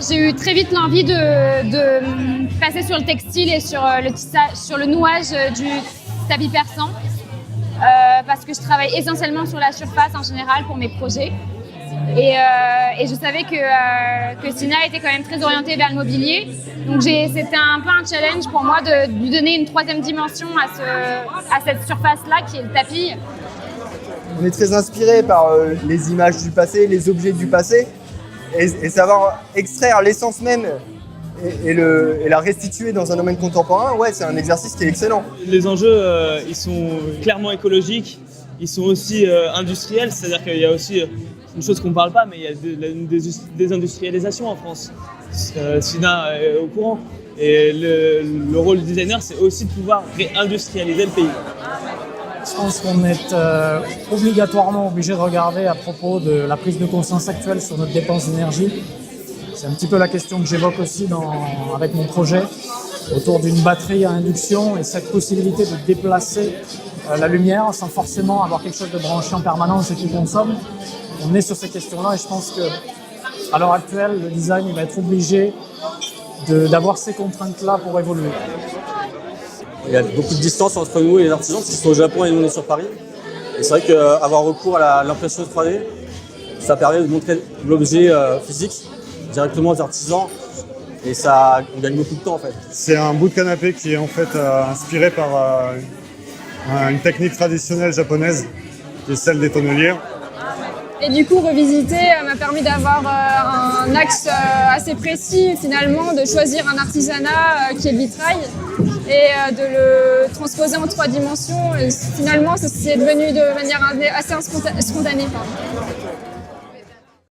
j'ai eu très vite l'envie de passer sur le textile et sur le tissage, sur le nouage du tapis persan, parce que je travaille essentiellement sur la surface en général pour mes projets. Et je savais que Sina était quand même très orientée vers le mobilier. Donc c'était un peu un challenge pour moi de lui donner une troisième dimension à cette surface-là qui est le tapis. On est très inspiré par les images du passé, les objets du passé, et savoir extraire l'essence même et la restituer dans un domaine contemporain, ouais, c'est un exercice qui est excellent. Les enjeux, ils sont clairement écologiques, ils sont aussi industriels, c'est-à-dire qu'il y a aussi une chose qu'on ne parle pas, mais il y a une désindustrialisation en France. Sina est au courant. Et le rôle du designer, c'est aussi de pouvoir réindustrialiser le pays. Je pense qu'on est obligatoirement obligé de regarder à propos de la prise de conscience actuelle sur notre dépense d'énergie. C'est un petit peu la question que j'évoque aussi avec mon projet autour d'une batterie à induction et cette possibilité de déplacer la lumière sans forcément avoir quelque chose de branché en permanence et qui consomme. On est sur ces questions-là et je pense qu'à l'heure actuelle, le design il va être obligé d'avoir ces contraintes-là pour évoluer. Il y a beaucoup de distance entre nous et les artisans, parce qu'ils sont au Japon et nous on est sur Paris. Et c'est vrai qu'avoir recours à l'impression 3D, ça permet de montrer l'objet physique directement aux artisans. Et ça, on gagne beaucoup de temps en fait. C'est un bout de canapé qui est en fait inspiré par une technique traditionnelle japonaise, qui est celle des tonneliers. Et du coup, revisiter m'a permis d'avoir un axe assez précis finalement, de choisir un artisanat qui est le vitrail et de le transposer en 3 dimensions. Et finalement, c'est devenu de manière assez spontanée.